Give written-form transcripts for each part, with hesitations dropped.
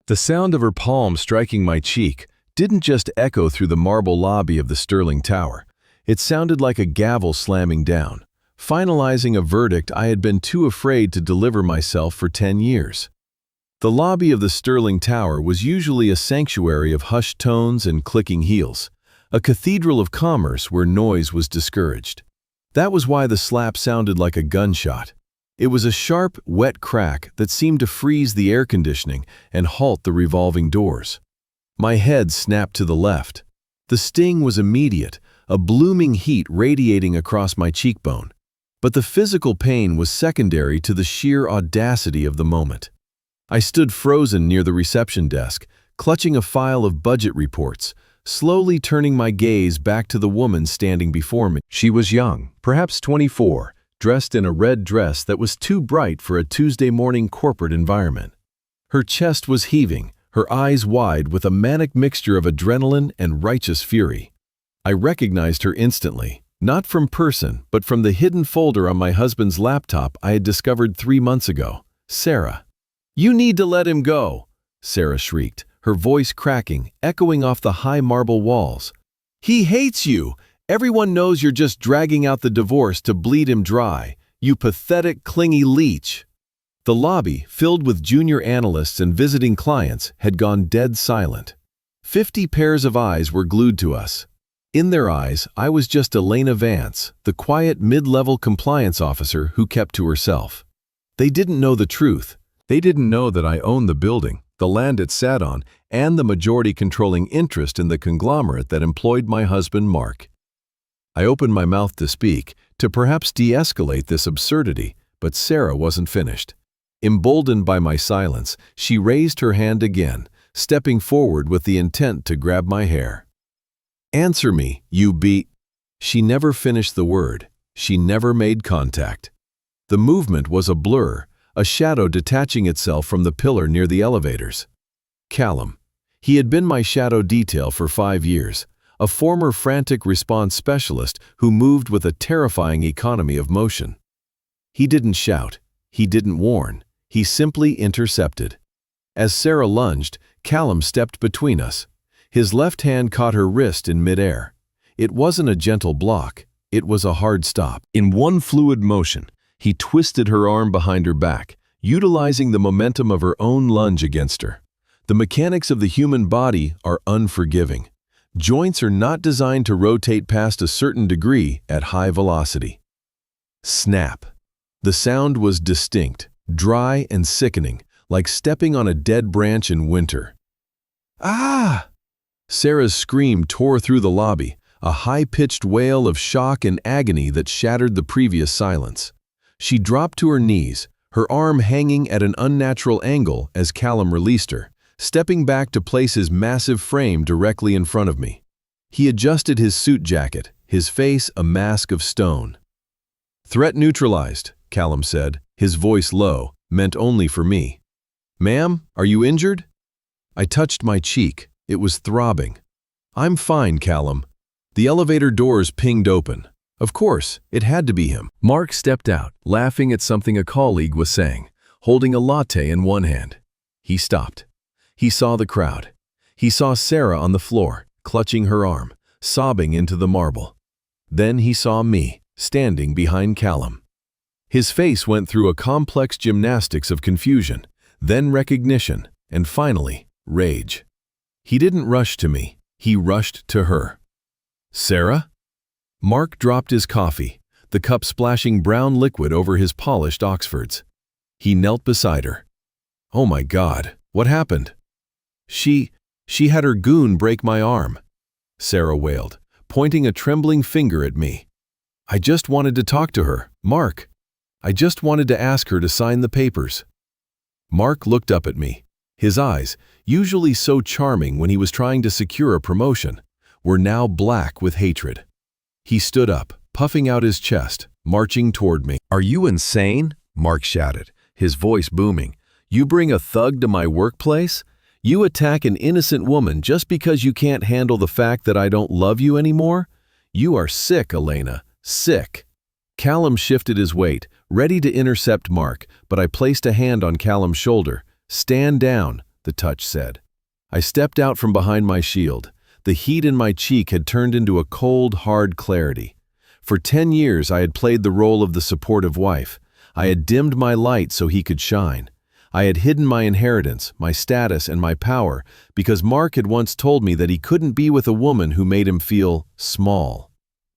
The sound of her palm striking my cheek didn't just echo through the marble lobby of the Sterling Tower. It sounded like a gavel slamming down, finalizing a verdict I had been too afraid to deliver myself for 10 years. The lobby of the Sterling Tower was usually a sanctuary of hushed tones and clicking heels, a cathedral of commerce where noise was discouraged. That was why the slap sounded like a gunshot. It was a sharp, wet crack that seemed to freeze the air conditioning and halt the revolving doors. My head snapped to the left. The sting was immediate, a blooming heat radiating across my cheekbone. But the physical pain was secondary to the sheer audacity of the moment. I stood frozen near the reception desk, clutching a file of budget reports, slowly turning my gaze back to the woman standing before me. She was young, perhaps 24, dressed in a red dress that was too bright for a Tuesday morning corporate environment. Her chest was heaving, her eyes wide with a manic mixture of adrenaline and righteous fury. I recognized her instantly, not from person, but from the hidden folder on my husband's laptop I had discovered 3 months ago. Sarah. "You need to let him go," Sarah shrieked, her voice cracking, echoing off the high marble walls. "He hates you. Everyone knows you're just dragging out the divorce to bleed him dry. You pathetic, clingy leech." The lobby, filled with junior analysts and visiting clients, had gone dead silent. 50 pairs of eyes were glued to us. In their eyes, I was just Elena Vance, the quiet mid-level compliance officer who kept to herself. They didn't know the truth. They didn't know that I owned the building, the land it sat on, and the majority-controlling interest in the conglomerate that employed my husband, Mark. I opened my mouth to speak, to perhaps de-escalate this absurdity, but Sarah wasn't finished. Emboldened by my silence, she raised her hand again, stepping forward with the intent to grab my hair. "Answer me, you be—" She never finished the word. She never made contact. The movement was a blur, a shadow detaching itself from the pillar near the elevators. Callum. He had been my shadow detail for 5 years, a former frantic response specialist who moved with a terrifying economy of motion. He didn't shout. He didn't warn. He simply intercepted. As Sarah lunged, Callum stepped between us. His left hand caught her wrist in midair. It wasn't a gentle block. It was a hard stop. In one fluid motion, he twisted her arm behind her back, utilizing the momentum of her own lunge against her. The mechanics of the human body are unforgiving. Joints are not designed to rotate past a certain degree at high velocity. Snap. The sound was distinct, dry and sickening, like stepping on a dead branch in winter. "Ah!" Sarah's scream tore through the lobby, a high-pitched wail of shock and agony that shattered the previous silence. She dropped to her knees, her arm hanging at an unnatural angle as Callum released her, stepping back to place his massive frame directly in front of me. He adjusted his suit jacket, his face a mask of stone. "Threat neutralized," Callum said, his voice low, meant only for me. "Ma'am, are you injured?" I touched my cheek. It was throbbing. "I'm fine, Callum." The elevator doors pinged open. Of course, it had to be him. Mark stepped out, laughing at something a colleague was saying, holding a latte in one hand. He stopped. He saw the crowd. He saw Sarah on the floor, clutching her arm, sobbing into the marble. Then he saw me, standing behind Callum. His face went through a complex gymnastics of confusion, then recognition, and finally, rage. He didn't rush to me. He rushed to her. "Sarah?" Mark dropped his coffee, the cup splashing brown liquid over his polished Oxfords. He knelt beside her. "Oh my God, what happened?" She had her goon break my arm," Sarah wailed, pointing a trembling finger at me. "I just wanted to talk to her, Mark. I just wanted to ask her to sign the papers." Mark looked up at me. His eyes, usually so charming when he was trying to secure a promotion, were now black with hatred. He stood up, puffing out his chest, marching toward me. "Are you insane?" Mark shouted, his voice booming. "You bring a thug to my workplace? You attack an innocent woman just because you can't handle the fact that I don't love you anymore? You are sick, Elena, sick." Callum shifted his weight, ready to intercept Mark, but I placed a hand on Callum's shoulder. "Stand down," the touch said. I stepped out from behind my shield. The heat in my cheek had turned into a cold, hard clarity. For 10 years I had played the role of the supportive wife. I had dimmed my light so he could shine. I had hidden my inheritance, my status, and my power because Mark had once told me that he couldn't be with a woman who made him feel small.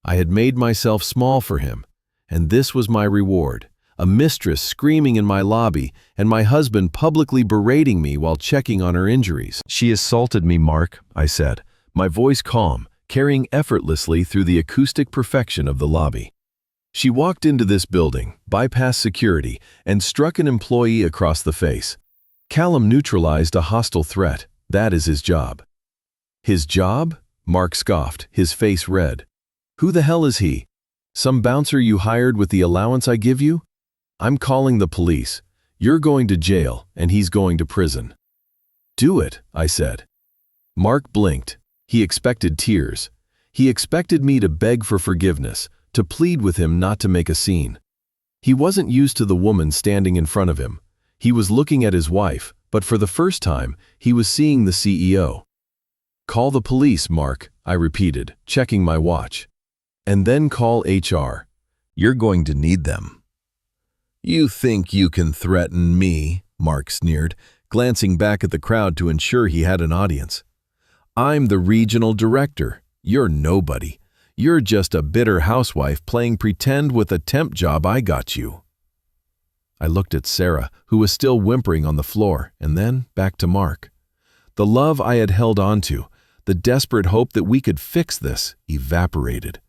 I had made myself small for him, and this was my reward. A mistress screaming in my lobby, and my husband publicly berating me while checking on her injuries. "She assaulted me, Mark," I said, my voice calm, carrying effortlessly through the acoustic perfection of the lobby. She walked into this building, bypassed security, and struck an employee across the face. Callum neutralized a hostile threat. That is his job. His job? Mark scoffed, his face red. Who the hell is he? Some bouncer you hired with the allowance I give you? I'm calling the police. You're going to jail, and he's going to prison. Do it, I said. Mark blinked. He expected tears. He expected me to beg for forgiveness, to plead with him not to make a scene. He wasn't used to the woman standing in front of him. He was looking at his wife, but for the first time, he was seeing the CEO. Call the police, Mark, I repeated, checking my watch. And then call HR. You're going to need them. You think you can threaten me, Mark sneered, glancing back at the crowd to ensure he had an audience. I'm the regional director. You're nobody. You're just a bitter housewife playing pretend with a temp job I got you. I looked at Sarah, who was still whimpering on the floor, and then back to Mark. The love I had held on to, the desperate hope that we could fix this, evaporated.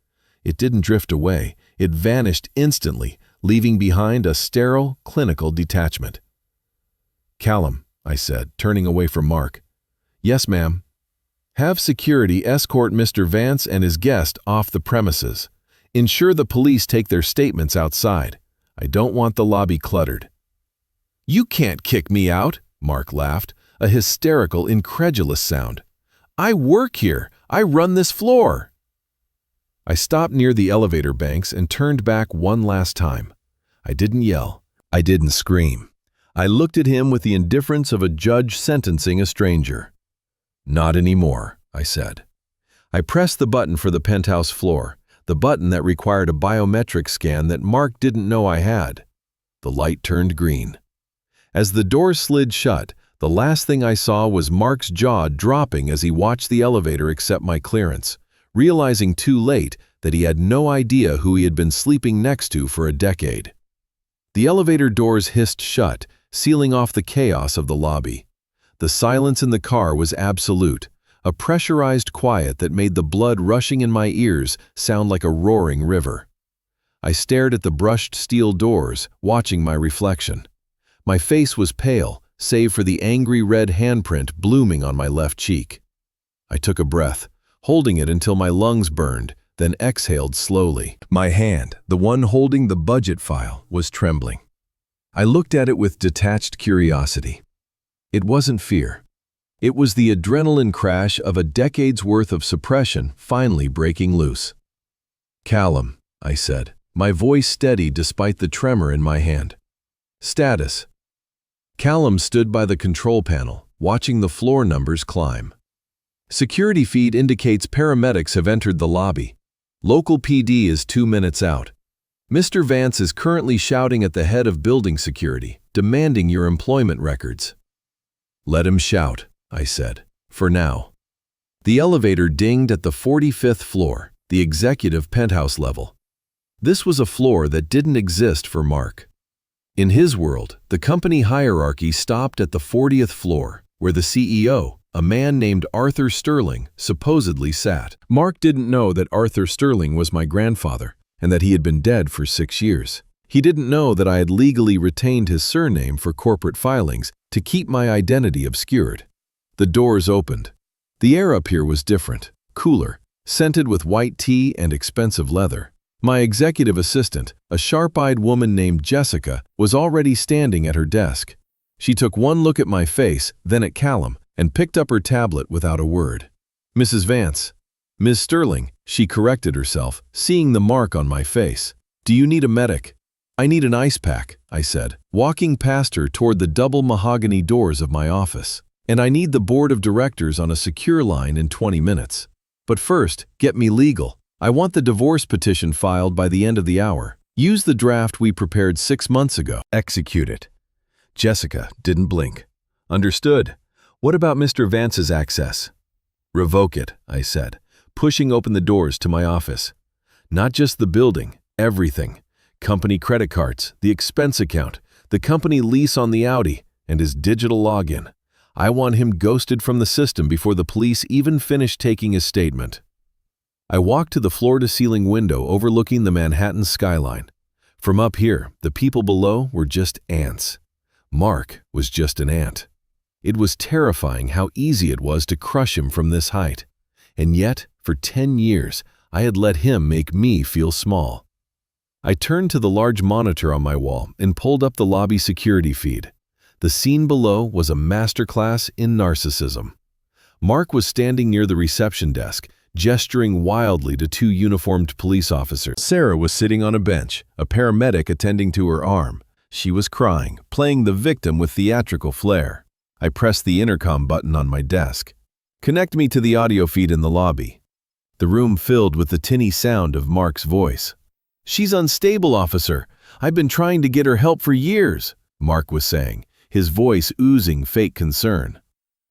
It didn't drift away. It vanished instantly, leaving behind a sterile, clinical detachment. Callum, I said, turning away from Mark. Yes, ma'am. Have security escort Mr. Vance and his guest off the premises. Ensure the police take their statements outside. I don't want the lobby cluttered. You can't kick me out, Mark laughed, a hysterical, incredulous sound. I work here. I run this floor. I stopped near the elevator banks and turned back one last time. I didn't yell. I didn't scream. I looked at him with the indifference of a judge sentencing a stranger. Not anymore, I said. I pressed the button for the penthouse floor, the button that required a biometric scan that Mark didn't know I had. The light turned green. As the door slid shut, the last thing I saw was Mark's jaw dropping as he watched the elevator accept my clearance, realizing too late that he had no idea who he had been sleeping next to for a decade. The elevator doors hissed shut, sealing off the chaos of the lobby. The silence in the car was absolute, a pressurized quiet that made the blood rushing in my ears sound like a roaring river. I stared at the brushed steel doors, watching my reflection. My face was pale, save for the angry red handprint blooming on my left cheek. I took a breath, holding it until my lungs burned, then exhaled slowly. My hand, the one holding the budget file, was trembling. I looked at it with detached curiosity. It wasn't fear. It was the adrenaline crash of a decade's worth of suppression finally breaking loose. Callum, I said, my voice steady despite the tremor in my hand. Status. Callum stood by the control panel, watching the floor numbers climb. Security feed indicates paramedics have entered the lobby. Local PD is 2 minutes out. Mr. Vance is currently shouting at the head of building security, demanding your employment records. Let him shout, I said, for now. The elevator dinged at the 45th floor, the executive penthouse level. This was a floor that didn't exist for Mark. In his world, the company hierarchy stopped at the 40th floor, where the CEO, a man named Arthur Sterling, supposedly sat. Mark didn't know that Arthur Sterling was my grandfather, and that he had been dead for 6 years. He didn't know that I had legally retained his surname for corporate filings to keep my identity obscured. The doors opened. The air up here was different, cooler, scented with white tea and expensive leather. My executive assistant, a sharp-eyed woman named Jessica, was already standing at her desk. She took one look at my face, then at Callum, and picked up her tablet without a word. Mrs. Vance. Ms. Sterling, she corrected herself, seeing the mark on my face. Do you need a medic? I need an ice pack, I said, walking past her toward the double mahogany doors of my office. And I need the board of directors on a secure line in 20 minutes. But first, get me legal. I want the divorce petition filed by the end of the hour. Use the draft we prepared 6 months ago. Execute it. Jessica didn't blink. Understood. What about Mr. Vance's access? Revoke it, I said, pushing open the doors to my office. Not just the building, everything. Company credit cards, the expense account, the company lease on the Audi, and his digital login. I want him ghosted from the system before the police even finish taking his statement. I walked to the floor-to-ceiling window overlooking the Manhattan skyline. From up here, the people below were just ants. Mark was just an ant. It was terrifying how easy it was to crush him from this height. And yet, for 10 years, I had let him make me feel small. I turned to the large monitor on my wall and pulled up the lobby security feed. The scene below was a masterclass in narcissism. Mark was standing near the reception desk, gesturing wildly to 2 uniformed police officers. Sarah was sitting on a bench, a paramedic attending to her arm. She was crying, playing the victim with theatrical flair. I pressed the intercom button on my desk. Connect me to the audio feed in the lobby. The room filled with the tinny sound of Mark's voice. She's unstable, officer. I've been trying to get her help for years, Mark was saying, his voice oozing fake concern.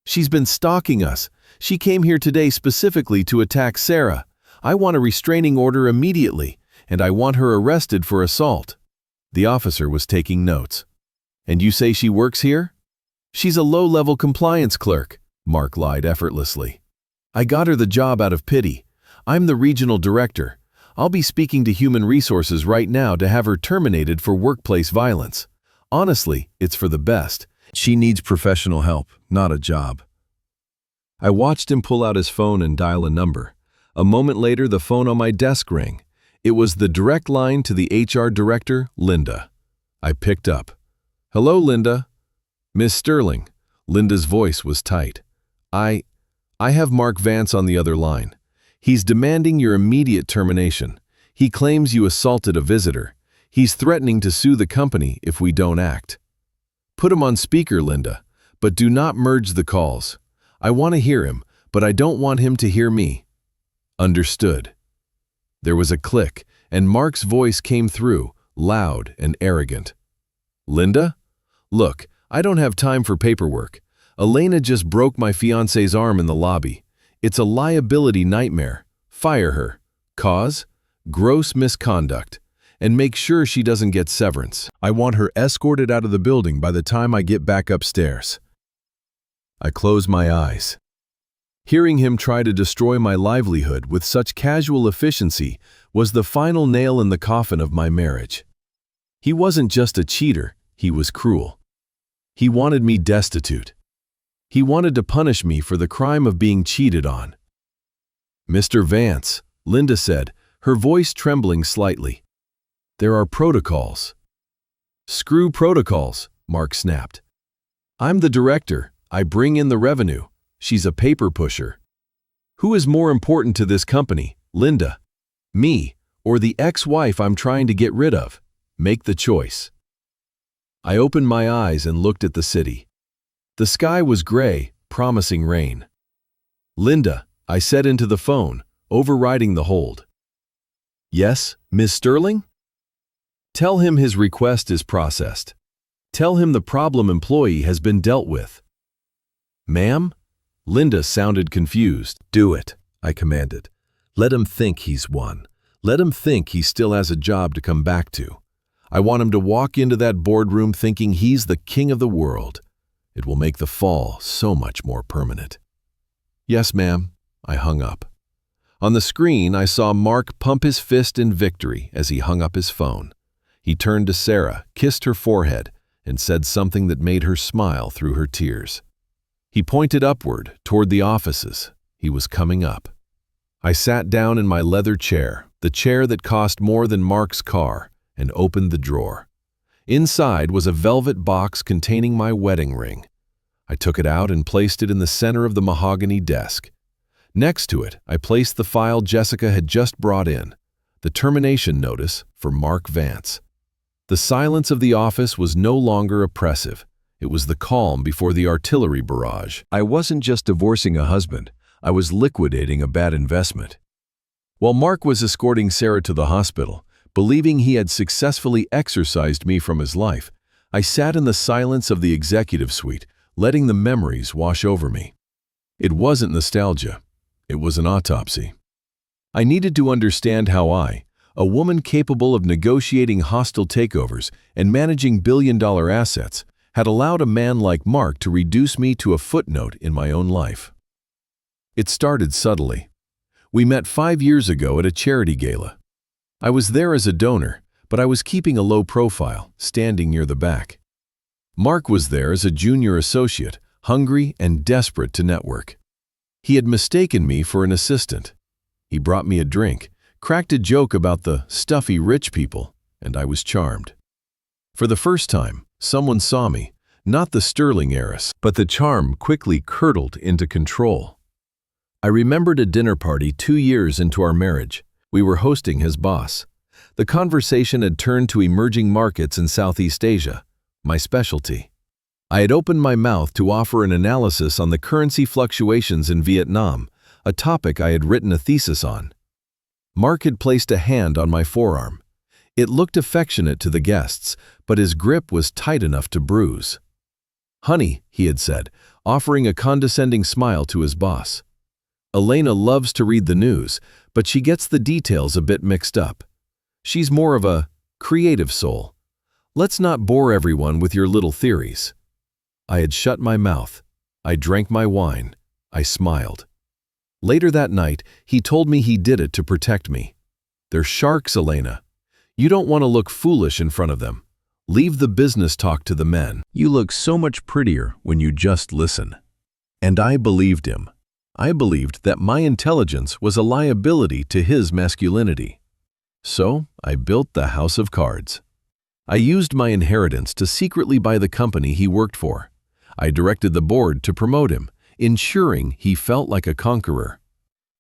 She's been stalking us. She came here today specifically to attack Sarah. I want a restraining order immediately, and I want her arrested for assault. The officer was taking notes. And you say she works here? She's a low-level compliance clerk, Mark lied effortlessly. I got her the job out of pity. I'm the regional director. I'll be speaking to Human Resources right now to have her terminated for workplace violence. Honestly, it's for the best. She needs professional help, not a job. I watched him pull out his phone and dial a number. A moment later, the phone on my desk rang. It was the direct line to the HR director, Linda. I picked up. Hello, Linda. Miss Sterling. Linda's voice was tight. I have Mark Vance on the other line. He's demanding your immediate termination. He claims you assaulted a visitor. He's threatening to sue the company if we don't act. Put him on speaker, Linda, but do not merge the calls. I want to hear him, but I don't want him to hear me. Understood. There was a click, and Mark's voice came through, loud and arrogant. Linda? Look, I don't have time for paperwork. Elena just broke my fiancé's arm in the lobby. It's a liability nightmare. Fire her. Cause? Gross misconduct. And make sure she doesn't get severance. I want her escorted out of the building by the time I get back upstairs. I closed my eyes. Hearing him try to destroy my livelihood with such casual efficiency was the final nail in the coffin of my marriage. He wasn't just a cheater, he was cruel. He wanted me destitute. He wanted to punish me for the crime of being cheated on. Mr. Vance, Linda said, her voice trembling slightly. There are protocols. Screw protocols, Mark snapped. I'm the director. I bring in the revenue. She's a paper pusher. Who is more important to this company, Linda? Me, or the ex-wife I'm trying to get rid of? Make the choice. I opened my eyes and looked at the city. The sky was gray, promising rain. Linda, I said into the phone, overriding the hold. Yes, Miss Sterling? Tell him his request is processed. Tell him the problem employee has been dealt with. Ma'am? Linda sounded confused. Do it, I commanded. Let him think he's won. Let him think he still has a job to come back to. I want him to walk into that boardroom thinking he's the king of the world. It will make the fall so much more permanent. Yes, ma'am. I hung up. On the screen, I saw Mark pump his fist in victory as he hung up his phone. He turned to Sarah, kissed her forehead, and said something that made her smile through her tears. He pointed upward, toward the offices. He was coming up. I sat down in my leather chair, the chair that cost more than Mark's car, and opened the drawer. Inside was a velvet box containing my wedding ring. I took it out and placed it in the center of the mahogany desk. Next to it, I placed the file Jessica had just brought in, the termination notice for Mark Vance. The silence of the office was no longer oppressive. It was the calm before the artillery barrage. I wasn't just divorcing a husband, I was liquidating a bad investment. While Mark was escorting Sarah to the hospital, believing he had successfully exorcised me from his life, I sat in the silence of the executive suite, letting the memories wash over me. It wasn't nostalgia. It was an autopsy. I needed to understand how I, a woman capable of negotiating hostile takeovers and managing billion-dollar assets, had allowed a man like Mark to reduce me to a footnote in my own life. It started subtly. We met 5 years ago at a charity gala. I was there as a donor, but I was keeping a low profile, standing near the back. Mark was there as a junior associate, hungry and desperate to network. He had mistaken me for an assistant. He brought me a drink, cracked a joke about the stuffy rich people, and I was charmed. For the first time, someone saw me, not the sterling heiress, but the charm quickly curdled into control. I remembered a dinner party 2 years into our marriage. We were hosting his boss. The conversation had turned to emerging markets in Southeast Asia, my specialty. I had opened my mouth to offer an analysis on the currency fluctuations in Vietnam, a topic I had written a thesis on. Mark had placed a hand on my forearm. It looked affectionate to the guests, but his grip was tight enough to bruise. "Honey," he had said, offering a condescending smile to his boss. "Elena loves to read the news, but she gets the details a bit mixed up. She's more of a creative soul. Let's not bore everyone with your little theories." I had shut my mouth. I drank my wine. I smiled. Later that night, he told me he did it to protect me. "They're sharks, Elena. You don't want to look foolish in front of them. Leave the business talk to the men. You look so much prettier when you just listen." And I believed him. I believed that my intelligence was a liability to his masculinity. So I built the house of cards. I used my inheritance to secretly buy the company he worked for. I directed the board to promote him, ensuring he felt like a conqueror.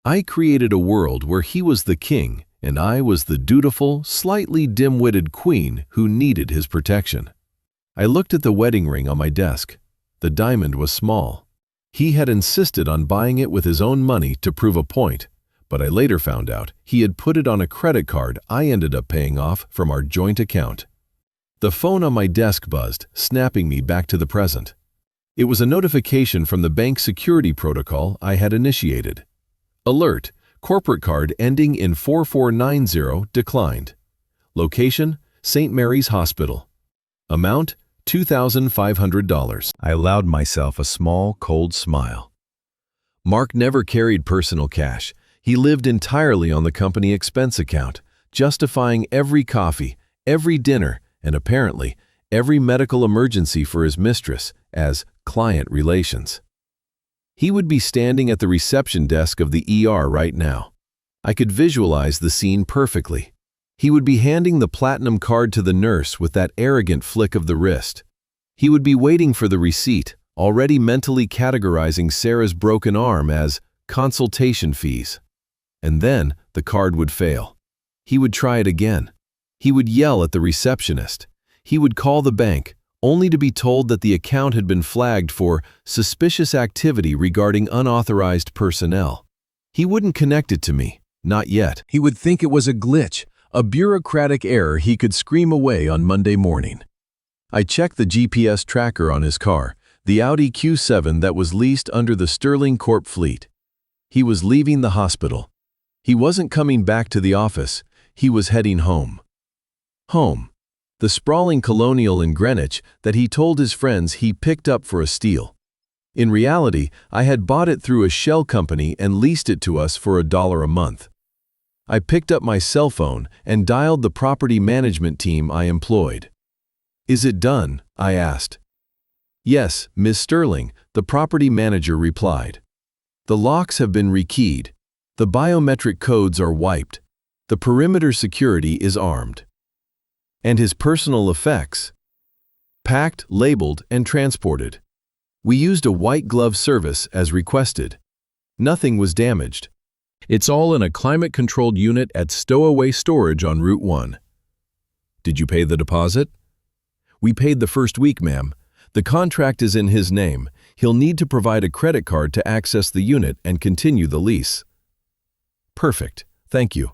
I created a world where he was the king and I was the dutiful, slightly dim-witted queen who needed his protection. I looked at the wedding ring on my desk. The diamond was small. He had insisted on buying it with his own money to prove a point, but I later found out he had put it on a credit card I ended up paying off from our joint account. The phone on my desk buzzed, snapping me back to the present. It was a notification from the bank security protocol I had initiated. Alert: corporate card ending in 4490 declined. Location: St. Mary's Hospital. Amount: $2,500. I allowed myself a small, cold smile. Mark never carried personal cash. He lived entirely on the company expense account, justifying every coffee, every dinner, and apparently every medical emergency for his mistress as client relations. He would be standing at the reception desk of the ER right now. I could visualize the scene perfectly. He would be handing the platinum card to the nurse with that arrogant flick of the wrist. He would be waiting for the receipt, already mentally categorizing Sarah's broken arm as consultation fees. And then the card would fail. He would try it again. He would yell at the receptionist. He would call the bank, only to be told that the account had been flagged for suspicious activity regarding unauthorized personnel. He wouldn't connect it to me, not yet. He would think it was a glitch, a bureaucratic error he could scream away on Monday morning. I checked the GPS tracker on his car, the Audi Q7 that was leased under the Sterling Corp fleet. He was leaving the hospital. He wasn't coming back to the office. He was heading home. Home. The sprawling colonial in Greenwich that he told his friends he picked up for a steal. In reality, I had bought it through a shell company and leased it to us for $1 a month. I picked up my cell phone and dialed the property management team I employed. "Is it done?" I asked. "Yes, Miss Sterling," the property manager replied. "The locks have been rekeyed. The biometric codes are wiped. The perimeter security is armed." And his personal effects? Packed, labeled, and transported. We used a white glove service as requested. Nothing was damaged. It's all in a climate-controlled unit at Stowaway Storage on Route 1. "Did you pay the deposit?" "We paid the first week, ma'am. The contract is in his name. He'll need to provide a credit card to access the unit and continue the lease." "Perfect, thank you."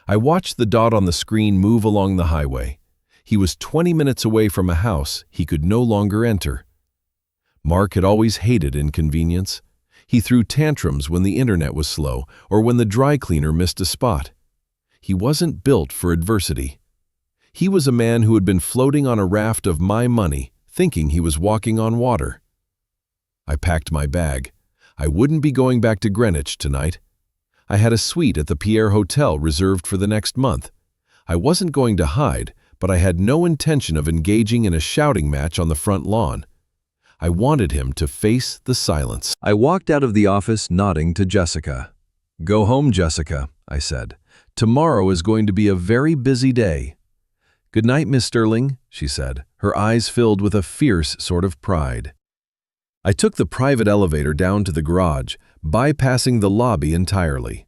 I watched the dot on the screen move along the highway. He was 20 minutes away from a house he could no longer enter. Mark had always hated inconvenience. He threw tantrums when the internet was slow or when the dry cleaner missed a spot. He wasn't built for adversity. He was a man who had been floating on a raft of my money, thinking he was walking on water. I packed my bag. I wouldn't be going back to Greenwich tonight. I had a suite at the Pierre Hotel reserved for the next month. I wasn't going to hide, but I had no intention of engaging in a shouting match on the front lawn. I wanted him to face the silence. I walked out of the office nodding to Jessica. "Go home, Jessica," I said. "Tomorrow is going to be a very busy day." "Good night, Miss Sterling," she said, her eyes filled with a fierce sort of pride. I took the private elevator down to the garage, bypassing the lobby entirely.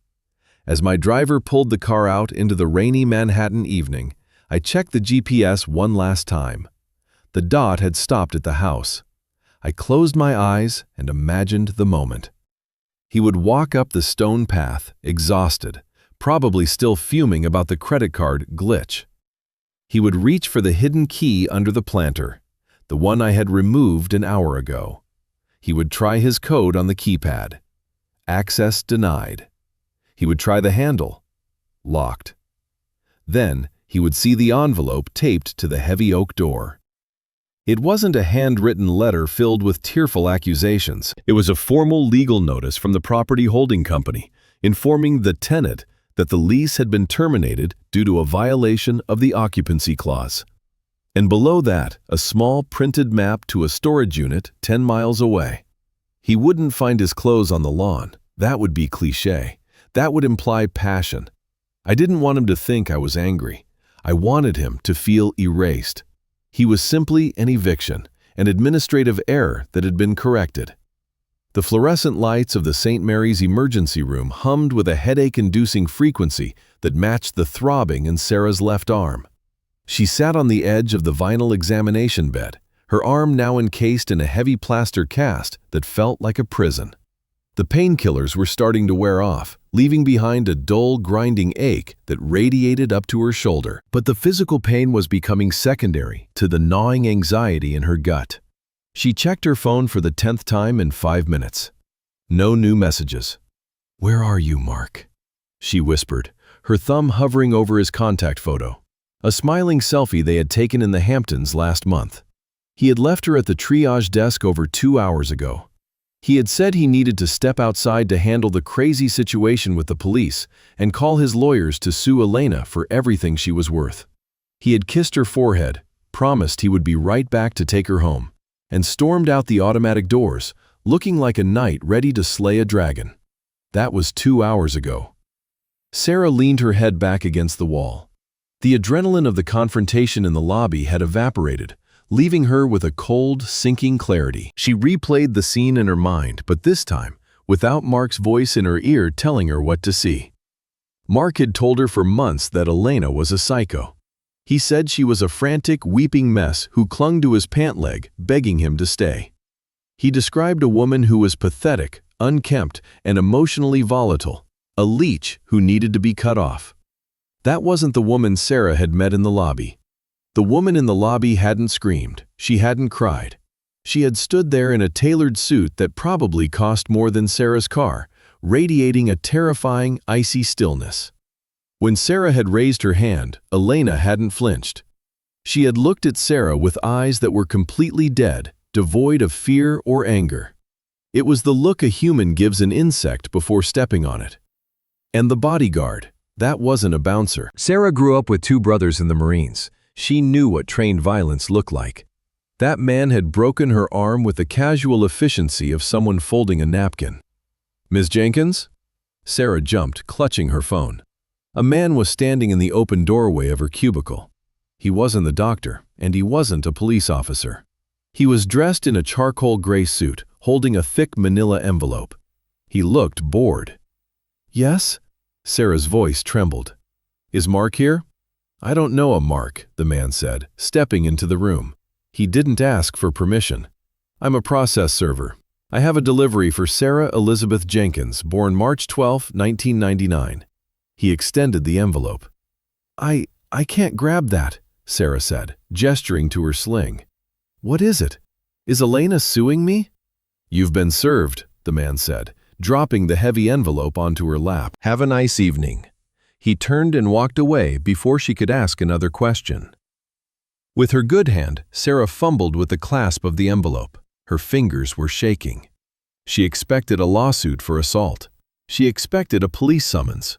As my driver pulled the car out into the rainy Manhattan evening, I checked the GPS one last time. The dot had stopped at the house. I closed my eyes and imagined the moment. He would walk up the stone path, exhausted, probably still fuming about the credit card glitch. He would reach for the hidden key under the planter, the one I had removed an hour ago. He would try his code on the keypad. Access denied. He would try the handle. Locked. Then he would see the envelope taped to the heavy oak door. It wasn't a handwritten letter filled with tearful accusations. It was a formal legal notice from the property holding company, informing the tenant that the lease had been terminated due to a violation of the occupancy clause. And below that, a small printed map to a storage unit 10 miles away. He wouldn't find his clothes on the lawn. That would be cliché. That would imply passion. I didn't want him to think I was angry. I wanted him to feel erased. He was simply an eviction, an administrative error that had been corrected. The fluorescent lights of the St. Mary's emergency room hummed with a headache-inducing frequency that matched the throbbing in Sarah's left arm. She sat on the edge of the vinyl examination bed, her arm now encased in a heavy plaster cast that felt like a prison. The painkillers were starting to wear off, leaving behind a dull, grinding ache that radiated up to her shoulder. But the physical pain was becoming secondary to the gnawing anxiety in her gut. She checked her phone for the 10th time in 5 minutes. No new messages. "Where are you, Mark?" she whispered, her thumb hovering over his contact photo. A smiling selfie they had taken in the Hamptons last month. He had left her at the triage desk over 2 hours ago. He had said he needed to step outside to handle the crazy situation with the police and call his lawyers to sue Elena for everything she was worth. He had kissed her forehead, promised he would be right back to take her home, and stormed out the automatic doors, looking like a knight ready to slay a dragon. That was 2 hours ago. Sarah leaned her head back against the wall. The adrenaline of the confrontation in the lobby had evaporated, leaving her with a cold, sinking clarity. She replayed the scene in her mind, but this time, without Mark's voice in her ear telling her what to see. Mark had told her for months that Elena was a psycho. He said she was a frantic, weeping mess who clung to his pant leg, begging him to stay. He described a woman who was pathetic, unkempt, and emotionally volatile, a leech who needed to be cut off. That wasn't the woman Sarah had met in the lobby. The woman in the lobby hadn't screamed. She hadn't cried. She had stood there in a tailored suit that probably cost more than Sarah's car, radiating a terrifying, icy stillness. When Sarah had raised her hand, Elena hadn't flinched. She had looked at Sarah with eyes that were completely dead, devoid of fear or anger. It was the look a human gives an insect before stepping on it. And the bodyguard, that wasn't a bouncer. Sarah grew up with 2 brothers in the Marines. She knew what trained violence looked like. That man had broken her arm with the casual efficiency of someone folding a napkin. "Ms. Jenkins?" Sarah jumped, clutching her phone. A man was standing in the open doorway of her cubicle. He wasn't the doctor, and he wasn't a police officer. He was dressed in a charcoal gray suit, holding a thick manila envelope. He looked bored. "Yes?" Sarah's voice trembled. "Is Mark here?" "I don't know a Mark," the man said, stepping into the room. He didn't ask for permission. "I'm a process server. I have a delivery for Sarah Elizabeth Jenkins, born March 12, 1999. He extended the envelope. I can't grab that," Sarah said, gesturing to her sling. "What is it? Is Elena suing me?" "You've been served," the man said, dropping the heavy envelope onto her lap. "Have a nice evening." He turned and walked away before she could ask another question. With her good hand, Sarah fumbled with the clasp of the envelope. Her fingers were shaking. She expected a lawsuit for assault. She expected a police summons.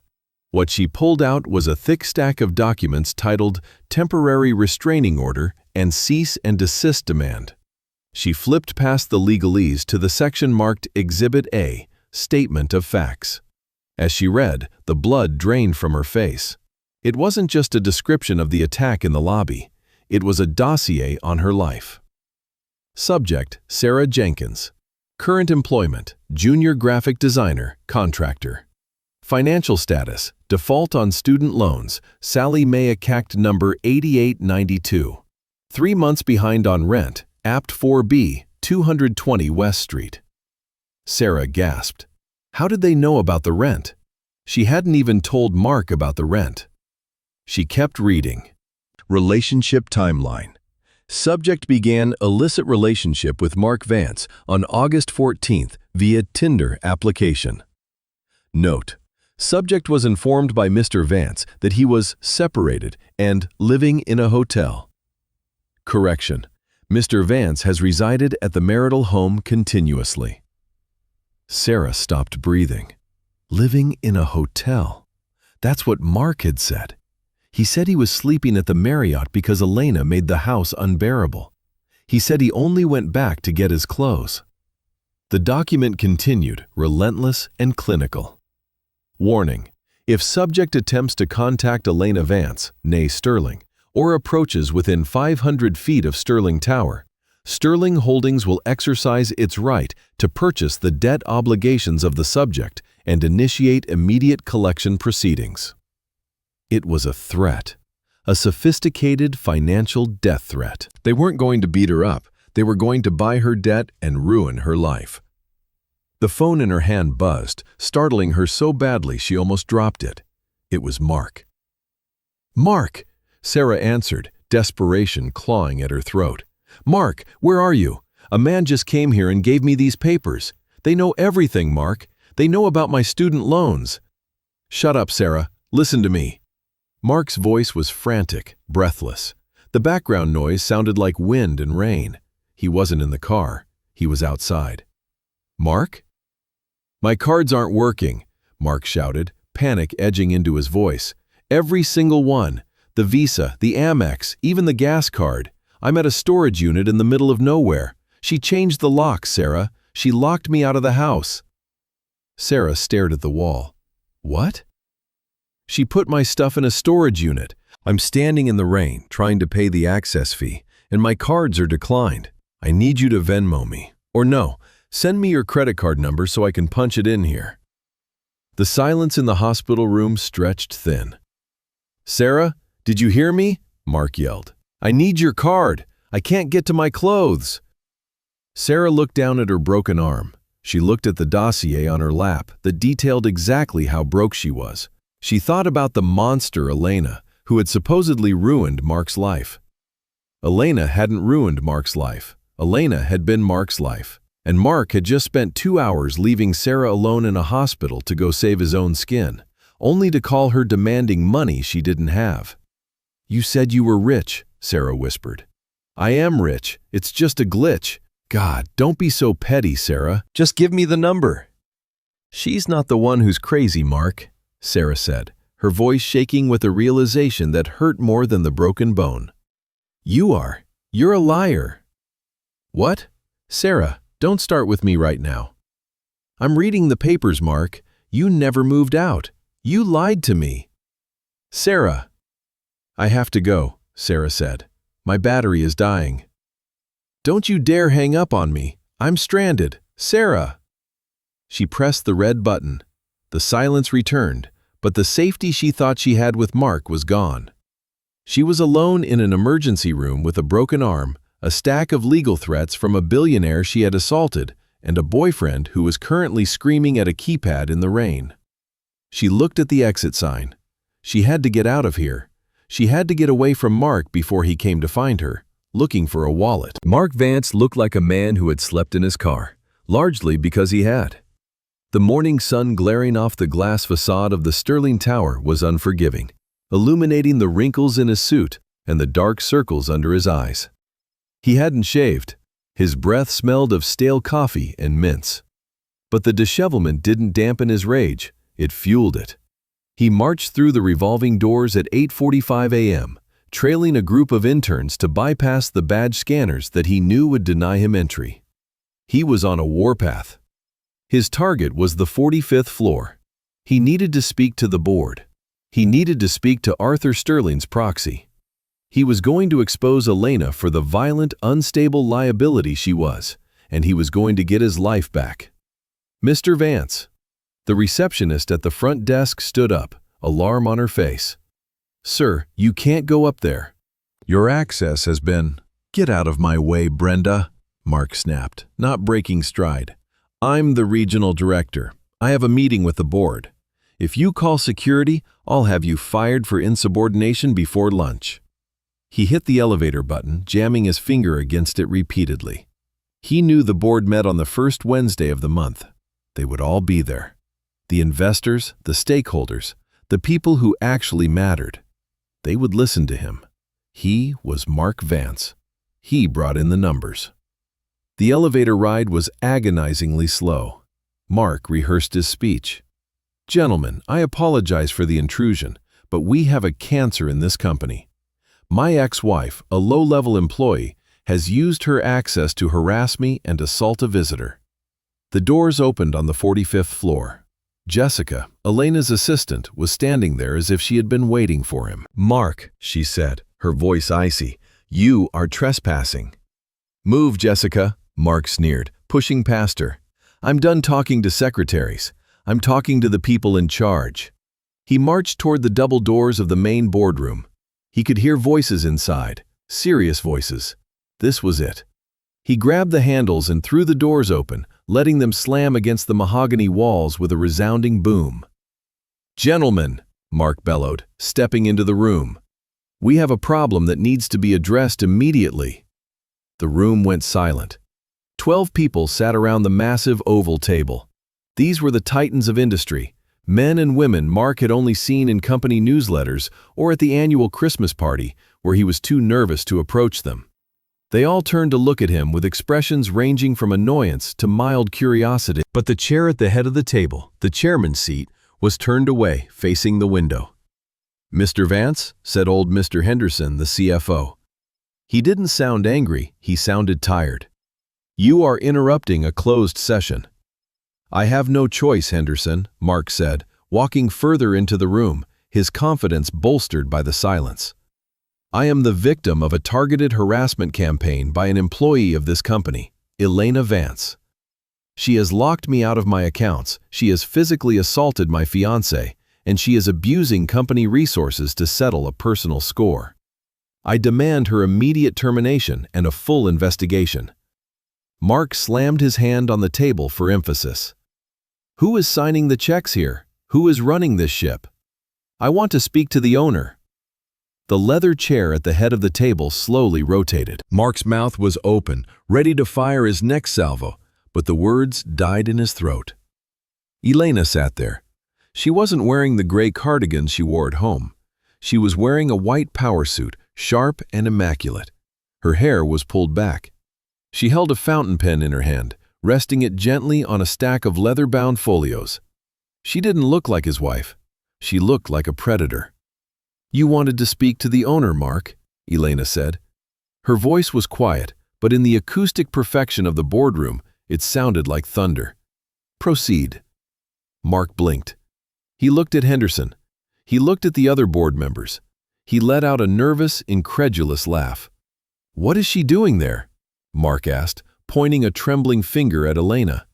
What she pulled out was a thick stack of documents titled Temporary Restraining Order and Cease and Desist Demand. She flipped past the legalese to the section marked Exhibit A, Statement of Facts. As she read, the blood drained from her face. It wasn't just a description of the attack in the lobby. It was a dossier on her life. Subject: Sarah Jenkins. Current employment: junior graphic designer, contractor. Financial status: default on student loans, Sally Mae Act number 8892. 3 months behind on rent, Apt 4B, 220 West Street. Sarah gasped. How did they know about the rent? She hadn't even told Mark about the rent. She kept reading. Relationship timeline. Subject began illicit relationship with Mark Vance on August 14th via Tinder application. Note: subject was informed by Mr. Vance that he was separated and living in a hotel. Correction: Mr. Vance has resided at the marital home continuously. Sarah stopped breathing. Living in a hotel. That's what Mark had said. He said he was sleeping at the Marriott because Elena made the house unbearable. He said he only went back to get his clothes. The document continued, relentless and clinical. Warning: if subject attempts to contact Elena Vance, née Sterling, or approaches within 500 feet of Sterling Tower, Sterling Holdings will exercise its right to purchase the debt obligations of the subject and initiate immediate collection proceedings. It was a threat, a sophisticated financial death threat. They weren't going to beat her up. They were going to buy her debt and ruin her life. The phone in her hand buzzed, startling her so badly she almost dropped it. It was Mark. "Mark!" Sarah answered, desperation clawing at her throat. "Mark, where are you? A man just came here and gave me these papers. They know everything, Mark. They know about my student loans." "Shut up, Sarah. Listen to me." Mark's voice was frantic, breathless. The background noise sounded like wind and rain. He wasn't in the car. He was outside. "Mark?" "My cards aren't working," Mark shouted, panic edging into his voice. "Every single one. The Visa, the Amex, even the gas card. I'm at a storage unit in the middle of nowhere. She changed the locks, Sarah. She locked me out of the house." Sarah stared at the wall. "What?" "She put my stuff in a storage unit. I'm standing in the rain, trying to pay the access fee, and my cards are declined. I need you to Venmo me. Or no, send me your credit card number so I can punch it in here." The silence in the hospital room stretched thin. "Sarah, did you hear me?" Mark yelled. "I need your card. I can't get to my clothes." Sarah looked down at her broken arm. She looked at the dossier on her lap that detailed exactly how broke she was. She thought about the monster Elena, who had supposedly ruined Mark's life. Elena hadn't ruined Mark's life. Elena had been Mark's life. And Mark had just spent 2 hours leaving Sarah alone in a hospital to go save his own skin, only to call her demanding money she didn't have. "You said you were rich," Sarah whispered. "I am rich. It's just a glitch. God, don't be so petty, Sarah. Just give me the number." "She's not the one who's crazy, Mark," Sarah said, her voice shaking with a realization that hurt more than the broken bone. "You are. You're a liar." "What? Sarah, don't start with me right now." "I'm reading the papers, Mark. You never moved out. You lied to me." "Sarah." "I have to go," Sarah said. "My battery is dying." "Don't you dare hang up on me. I'm stranded. Sarah." She pressed the red button. The silence returned, but the safety she thought she had with Mark was gone. She was alone in an emergency room with a broken arm, a stack of legal threats from a billionaire she had assaulted, and a boyfriend who was currently screaming at a keypad in the rain. She looked at the exit sign. She had to get out of here. She had to get away from Mark before he came to find her, looking for a wallet. Mark Vance looked like a man who had slept in his car, largely because he had. The morning sun glaring off the glass facade of the Sterling Tower was unforgiving, illuminating the wrinkles in his suit and the dark circles under his eyes. He hadn't shaved. His breath smelled of stale coffee and mints. But the dishevelment didn't dampen his rage, it fueled it. He marched through the revolving doors at 8:45 a.m., trailing a group of interns to bypass the badge scanners that he knew would deny him entry. He was on a warpath. His target was the 45th floor. He needed to speak to the board. He needed to speak to Arthur Sterling's proxy. He was going to expose Elena for the violent, unstable liability she was, and he was going to get his life back. Mr. Vance. The receptionist at the front desk stood up, alarm on her face. Sir, you can't go up there. Your access has been— Get out of my way, Brenda, Mark snapped, not breaking stride. I'm the regional director. I have a meeting with the board. If you call security, I'll have you fired for insubordination before lunch. He hit the elevator button, jamming his finger against it repeatedly. He knew the board met on the first Wednesday of the month. They would all be there. The investors, the stakeholders, the people who actually mattered. They would listen to him. He was Mark Vance. He brought in the numbers. The elevator ride was agonizingly slow. Mark rehearsed his speech. Gentlemen, I apologize for the intrusion, but we have a cancer in this company. My ex-wife, a low-level employee, has used her access to harass me and assault a visitor. The doors opened on the 45th floor. Jessica, Elena's assistant, was standing there as if she had been waiting for him. Mark, she said, her voice icy, you are trespassing. Move, Jessica, Mark sneered, pushing past her. I'm done talking to secretaries. I'm talking to the people in charge. He marched toward the double doors of the main boardroom. He could hear voices inside, serious voices. This was it. He grabbed the handles and threw the doors open, letting them slam against the mahogany walls with a resounding boom. Gentlemen, Mark bellowed, stepping into the room. We have a problem that needs to be addressed immediately. The room went silent. 12 people sat around the massive oval table. These were the titans of industry, men and women Mark had only seen in company newsletters or at the annual Christmas party, where he was too nervous to approach them. They all turned to look at him with expressions ranging from annoyance to mild curiosity. But the chair at the head of the table, the chairman's seat, was turned away, facing the window. Mr. Vance, said old Mr. Henderson, the CFO. He didn't sound angry, he sounded tired. You are interrupting a closed session. I have no choice, Henderson, Mark said, walking further into the room, his confidence bolstered by the silence. I am the victim of a targeted harassment campaign by an employee of this company, Elena Vance. She has locked me out of my accounts, she has physically assaulted my fiancé, and she is abusing company resources to settle a personal score. I demand her immediate termination and a full investigation. Mark slammed his hand on the table for emphasis. Who is signing the checks here? Who is running this ship? I want to speak to the owner. The leather chair at the head of the table slowly rotated. Mark's mouth was open, ready to fire his next salvo, but the words died in his throat. Elena sat there. She wasn't wearing the gray cardigan she wore at home. She was wearing a white power suit, sharp and immaculate. Her hair was pulled back. She held a fountain pen in her hand, resting it gently on a stack of leather-bound folios. She didn't look like his wife. She looked like a predator. You wanted to speak to the owner, Mark, Elena said. Her voice was quiet, but in the acoustic perfection of the boardroom, it sounded like thunder. Proceed. Mark blinked. He looked at Henderson. He looked at the other board members. He let out a nervous, incredulous laugh. What is she doing there? Mark asked, pointing a trembling finger at Elena.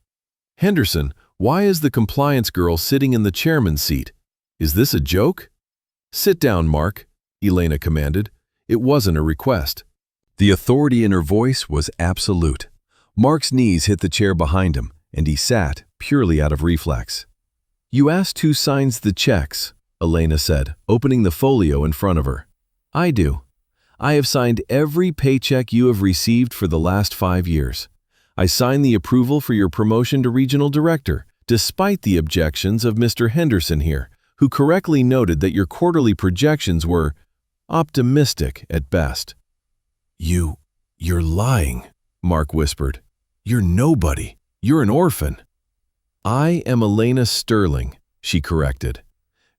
Henderson, why is the compliance girl sitting in the chairman's seat? Is this a joke? Sit down, Mark, Elena commanded. It wasn't a request. The authority in her voice was absolute. Mark's knees hit the chair behind him, and he sat, purely out of reflex. "You asked who signs the checks," Elena said, opening the folio in front of her. "I do. I have signed every paycheck you have received for the last 5 years. I signed the approval for your promotion to regional director, despite the objections of Mr. Henderson here, who correctly noted that your quarterly projections were optimistic at best." You're lying," Mark whispered. "You're nobody. You're an orphan." "I am Elena Sterling," she corrected.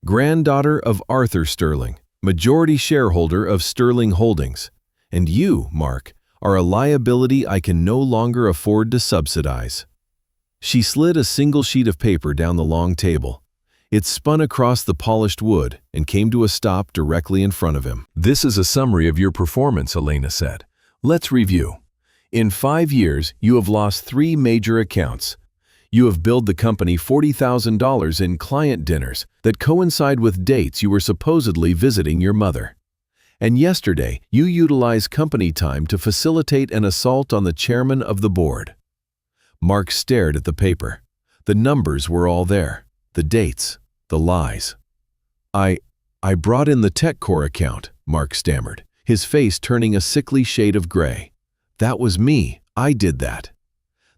"Granddaughter of Arthur Sterling, majority shareholder of Sterling Holdings. And you, Mark, are a liability I can no longer afford to subsidize." She slid a single sheet of paper down the long table. It spun across the polished wood and came to a stop directly in front of him. "This is a summary of your performance," Elena said. "Let's review. In 5 years, you have lost 3 major accounts. You have billed the company $40,000 in client dinners that coincide with dates you were supposedly visiting your mother. And yesterday, you utilized company time to facilitate an assault on the chairman of the board." Mark stared at the paper. The numbers were all there. The dates, the lies. I brought in the TechCore account," Mark stammered, his face turning a sickly shade of gray. "That was me. I did that."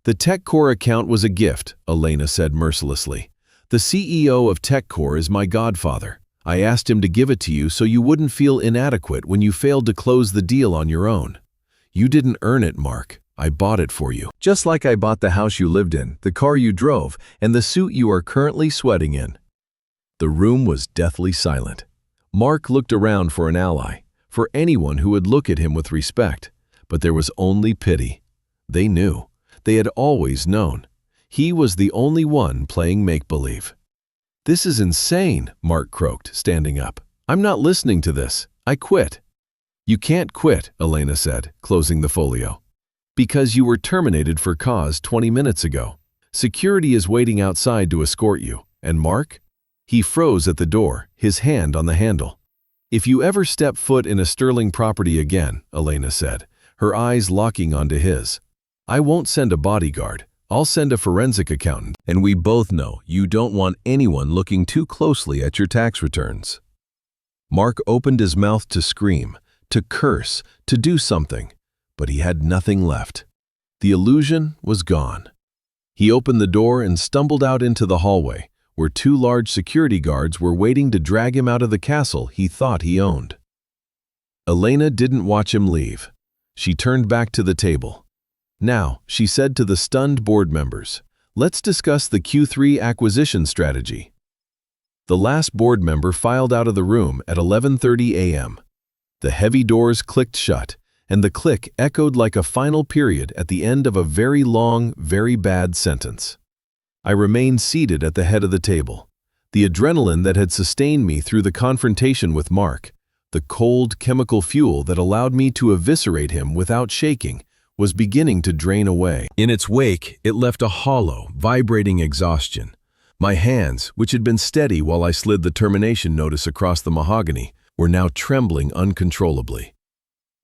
"The TechCore account was a gift," Elena said mercilessly. "The CEO of TechCore is my godfather. I asked him to give it to you so you wouldn't feel inadequate when you failed to close the deal on your own. You didn't earn it, Mark. I bought it for you. Just like I bought the house you lived in, the car you drove, and the suit you are currently sweating in." The room was deathly silent. Mark looked around for an ally, for anyone who would look at him with respect, but there was only pity. They knew. They had always known. He was the only one playing make-believe. "This is insane," Mark croaked, standing up. "I'm not listening to this. I quit." "You can't quit," Elena said, closing the folio. "Because you were terminated for cause 20 minutes ago. Security is waiting outside to escort you. And Mark?" He froze at the door, his hand on the handle. "If you ever step foot in a Sterling property again," Elena said, her eyes locking onto his, "I won't send a bodyguard. I'll send a forensic accountant. And we both know you don't want anyone looking too closely at your tax returns." Mark opened his mouth to scream, to curse, to do something, but he had nothing left. The illusion was gone. He opened the door and stumbled out into the hallway, where 2 large security guards were waiting to drag him out of the castle he thought he owned. Elena didn't watch him leave. She turned back to the table. "Now," she said to the stunned board members, "let's discuss the Q3 acquisition strategy." The last board member filed out of the room at 11:30 a.m. The heavy doors clicked shut, and the click echoed like a final period at the end of a very long, very bad sentence. I remained seated at the head of the table. The adrenaline that had sustained me through the confrontation with Mark, the cold chemical fuel that allowed me to eviscerate him without shaking, was beginning to drain away. In its wake, it left a hollow, vibrating exhaustion. My hands, which had been steady while I slid the termination notice across the mahogany, were now trembling uncontrollably.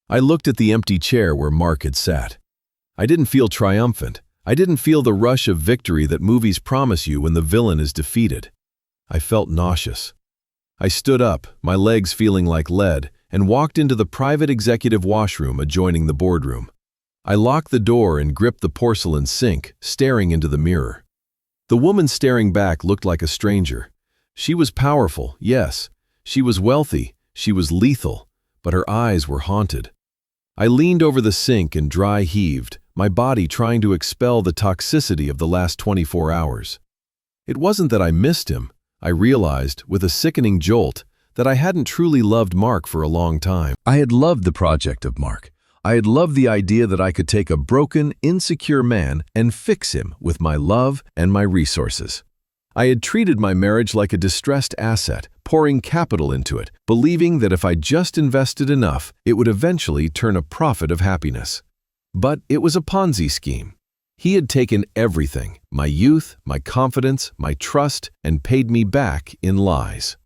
I looked at the empty chair where Mark had sat. I didn't feel triumphant. I didn't feel the rush of victory that movies promise you when the villain is defeated. I felt nauseous. I stood up, my legs feeling like lead, and walked into the private executive washroom adjoining the boardroom. I locked the door and gripped the porcelain sink, staring into the mirror. The woman staring back looked like a stranger. She was powerful, yes. She was wealthy. She was lethal, but her eyes were haunted. I leaned over the sink and dry heaved, my body trying to expel the toxicity of the last 24 hours. It wasn't that I missed him. I realized, with a sickening jolt, that I hadn't truly loved Mark for a long time. I had loved the project of Mark. I had loved the idea that I could take a broken, insecure man and fix him with my love and my resources. I had treated my marriage like a distressed asset, pouring capital into it, believing that if I just invested enough, it would eventually turn a profit of happiness. But it was a Ponzi scheme. He had taken everything, my youth, my confidence, my trust, and paid me back in lies.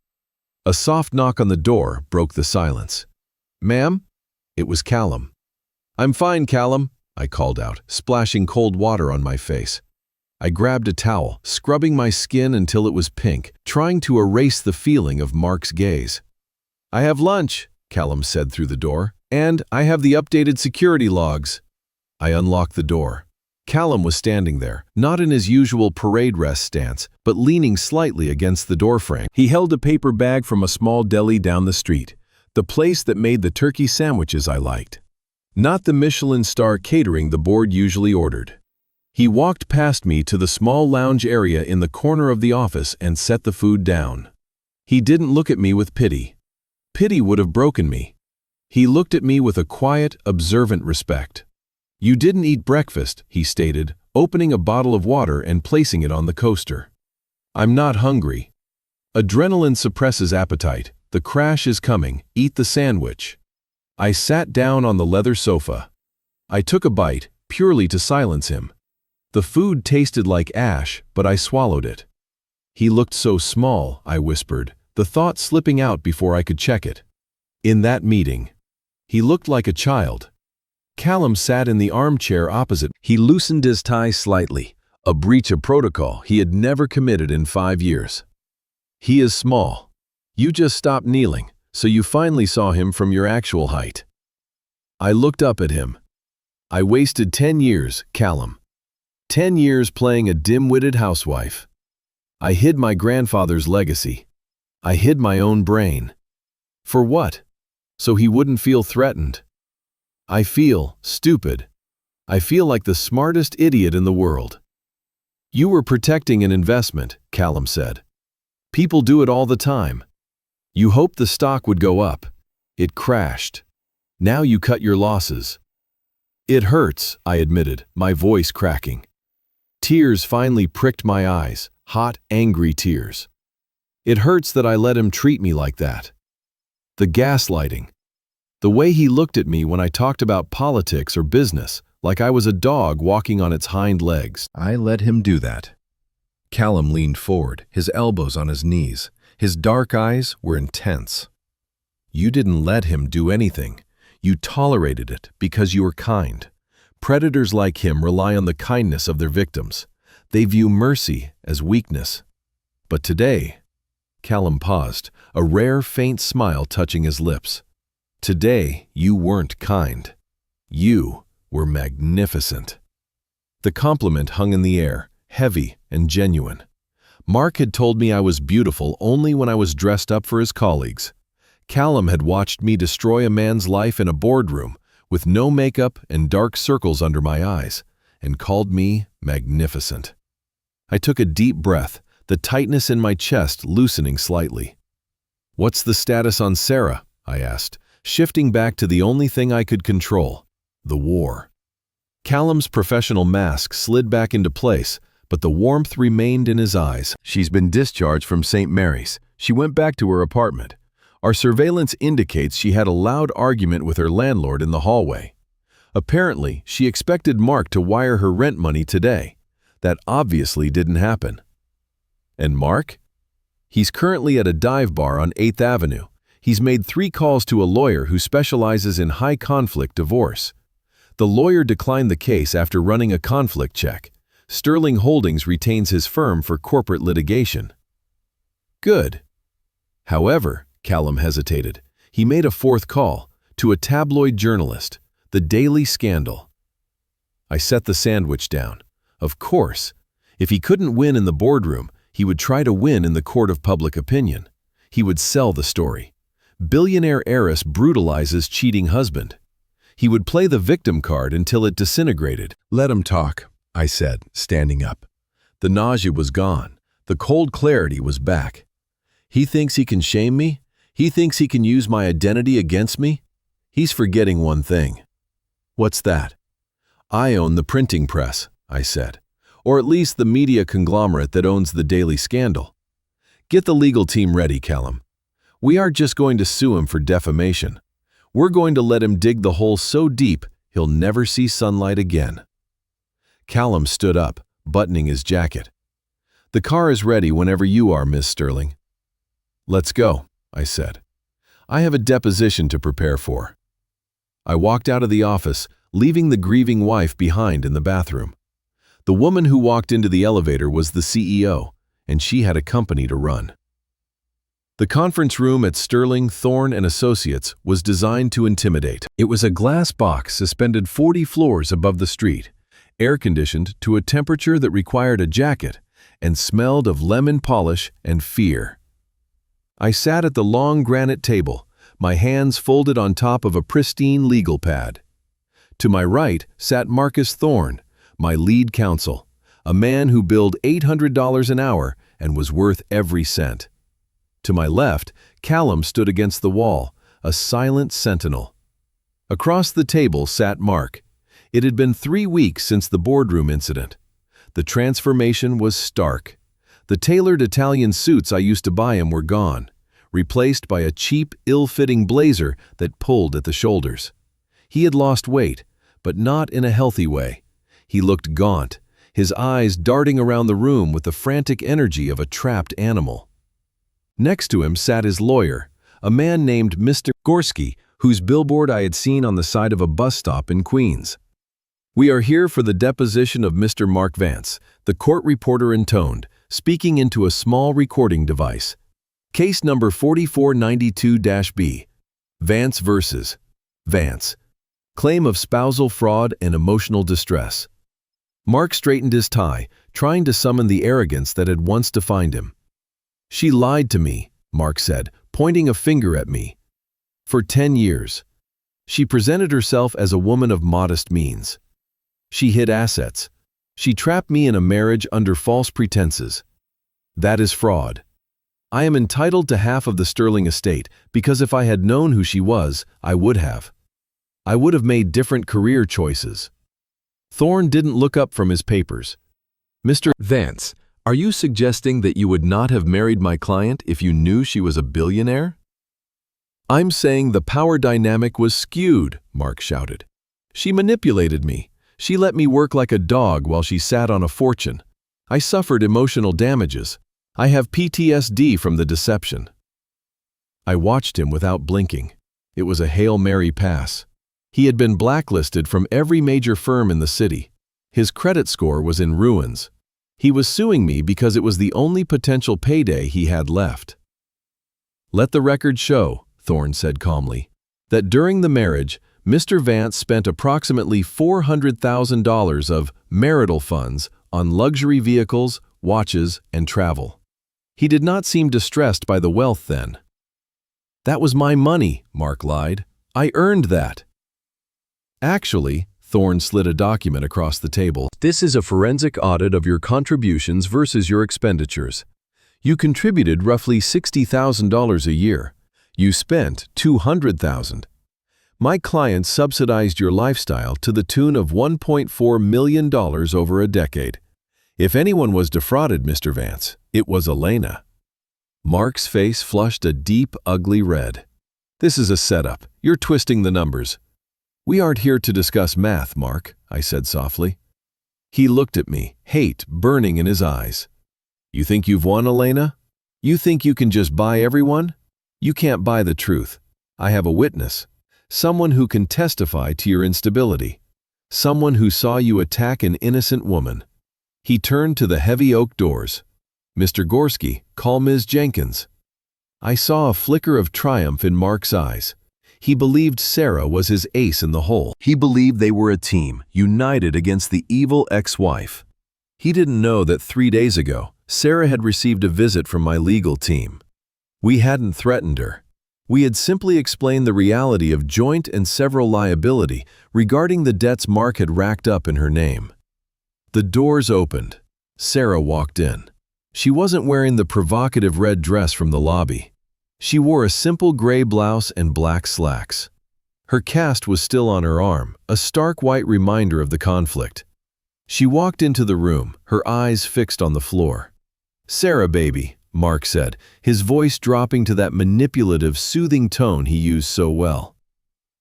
A soft knock on the door broke the silence. "Ma'am?" It was Callum. "I'm fine, Callum," I called out, splashing cold water on my face. I grabbed a towel, scrubbing my skin until it was pink, trying to erase the feeling of Mark's gaze. "I have lunch," Callum said through the door, "and I have the updated security logs." I unlocked the door. Callum was standing there, not in his usual parade rest stance, but leaning slightly against the doorframe. He held a paper bag from a small deli down the street, the place that made the turkey sandwiches I liked. Not the Michelin star catering the board usually ordered. He walked past me to the small lounge area in the corner of the office and set the food down. He didn't look at me with pity. Pity would have broken me. He looked at me with a quiet, observant respect. "You didn't eat breakfast," he stated, opening a bottle of water and placing it on the coaster. "I'm not hungry." Adrenaline suppresses appetite. The crash is coming. Eat the sandwich. I sat down on the leather sofa. I took a bite, purely to silence him. The food tasted like ash, but I swallowed it. "He looked so small," I whispered, the thought slipping out before I could check it. "In that meeting. He looked like a child." Callum sat in the armchair opposite. He loosened his tie slightly, a breach of protocol he had never committed in 5 years. "He is small. You just stopped kneeling, so you finally saw him from your actual height." I looked up at him. "I wasted 10 years, Callum. 10 years playing a dim-witted housewife. I hid my grandfather's legacy. I hid my own brain. For what? So he wouldn't feel threatened. I feel stupid. I feel like the smartest idiot in the world." "You were protecting an investment," Callum said. "People do it all the time. You hoped the stock would go up. It crashed. Now you cut your losses." "It hurts," I admitted, my voice cracking. Tears finally pricked my eyes, hot, angry tears. "It hurts that I let him treat me like that. The gaslighting. The way he looked at me when I talked about politics or business, like I was a dog walking on its hind legs. I let him do that." Callum leaned forward, his elbows on his knees. His dark eyes were intense. "You didn't let him do anything. You tolerated it because you were kind. Predators like him rely on the kindness of their victims. They view mercy as weakness. But today," Callum paused, a rare faint smile touching his lips. "Today, you weren't kind. You were magnificent." The compliment hung in the air, heavy and genuine. Mark had told me I was beautiful only when I was dressed up for his colleagues. Callum had watched me destroy a man's life in a boardroom with no makeup and dark circles under my eyes, and called me magnificent. I took a deep breath, the tightness in my chest loosening slightly. "What's the status on Sarah?" I asked, shifting back to the only thing I could control, the war. Callum's professional mask slid back into place, but the warmth remained in his eyes. "She's been discharged from St. Mary's. She went back to her apartment. Our surveillance indicates she had a loud argument with her landlord in the hallway. Apparently, she expected Mark to wire her rent money today. That obviously didn't happen." "And Mark?" "He's currently at a dive bar on 8th Avenue. He's made 3 calls to a lawyer who specializes in high-conflict divorce. The lawyer declined the case after running a conflict check. Sterling Holdings retains his firm for corporate litigation." "Good." "However," Callum hesitated, "he made a 4th call, to a tabloid journalist, the Daily Scandal." I set the sandwich down. Of course. If he couldn't win in the boardroom, he would try to win in the court of public opinion. He would sell the story. Billionaire heiress brutalizes cheating husband. He would play the victim card until it disintegrated. "Let him talk," I said, standing up. The nausea was gone. The cold clarity was back. "He thinks he can shame me? He thinks he can use my identity against me? He's forgetting one thing." "What's that?" "I own the printing press," I said. "Or at least the media conglomerate that owns the Daily Scandal. Get the legal team ready, Callum. We aren't just going to sue him for defamation. We're going to let him dig the hole so deep he'll never see sunlight again." Callum stood up, buttoning his jacket. "The car is ready whenever you are, Miss Sterling." "Let's go," I said. "I have a deposition to prepare for." I walked out of the office, leaving the grieving wife behind in the bathroom. The woman who walked into the elevator was the CEO, and she had a company to run. The conference room at Sterling, Thorne & Associates was designed to intimidate. It was a glass box suspended 40 floors above the street, air-conditioned to a temperature that required a jacket, and smelled of lemon polish and fear. I sat at the long granite table, my hands folded on top of a pristine legal pad. To my right sat Marcus Thorne, my lead counsel, a man who billed $800 an hour and was worth every cent. To my left, Callum stood against the wall, a silent sentinel. Across the table sat Mark. It had been 3 weeks since the boardroom incident. The transformation was stark. The tailored Italian suits I used to buy him were gone, replaced by a cheap, ill-fitting blazer that pulled at the shoulders. He had lost weight, but not in a healthy way. He looked gaunt, his eyes darting around the room with the frantic energy of a trapped animal. Next to him sat his lawyer, a man named Mr. Gorski, whose billboard I had seen on the side of a bus stop in Queens. "We are here for the deposition of Mr. Mark Vance," the court reporter intoned, speaking into a small recording device. "Case number 4492-B. Vance versus Vance. Claim of spousal fraud and emotional distress." Mark straightened his tie, trying to summon the arrogance that had once defined him. "She lied to me," Mark said, pointing a finger at me. "For 10 years. She presented herself as a woman of modest means. She hid assets. She trapped me in a marriage under false pretenses. That is fraud. I am entitled to half of the Sterling estate because if I had known who she was, I would have. I would have made different career choices." Thorne didn't look up from his papers. "Mr. Vance, are you suggesting that you would not have married my client if you knew she was a billionaire?" "I'm saying the power dynamic was skewed," Mark shouted. "She manipulated me. She let me work like a dog while she sat on a fortune. I suffered emotional damages. I have PTSD from the deception." I watched him without blinking. It was a Hail Mary pass. He had been blacklisted from every major firm in the city. His credit score was in ruins. He was suing me because it was the only potential payday he had left. "Let the record show," Thorne said calmly, "that during the marriage, Mr. Vance spent approximately $400,000 of marital funds on luxury vehicles, watches, and travel. He did not seem distressed by the wealth then." "That was my money," Mark lied. "I earned that." "Actually," Thorne slid a document across the table, "this is a forensic audit of your contributions versus your expenditures. You contributed roughly $60,000 a year. You spent $200,000. My client subsidized your lifestyle to the tune of $1.4 million over a decade. If anyone was defrauded, Mr. Vance, it was Elena." Mark's face flushed a deep, ugly red. "This is a setup. You're twisting the numbers." "We aren't here to discuss math, Mark," I said softly. He looked at me, hate burning in his eyes. "You think you've won, Elena? You think you can just buy everyone? You can't buy the truth. I have a witness. Someone who can testify to your instability. Someone who saw you attack an innocent woman." He turned to the heavy oak doors. "Mr. Gorski, call Ms. Jenkins." I saw a flicker of triumph in Mark's eyes. He believed Sarah was his ace in the hole. He believed they were a team, united against the evil ex-wife. He didn't know that 3 days ago, Sarah had received a visit from my legal team. We hadn't threatened her. We had simply explained the reality of joint and several liability regarding the debts Mark had racked up in her name. The doors opened. Sarah walked in. She wasn't wearing the provocative red dress from the lobby. She wore a simple gray blouse and black slacks. Her cast was still on her arm, a stark white reminder of the conflict. She walked into the room, her eyes fixed on the floor. "Sarah, baby," Mark said, his voice dropping to that manipulative, soothing tone he used so well.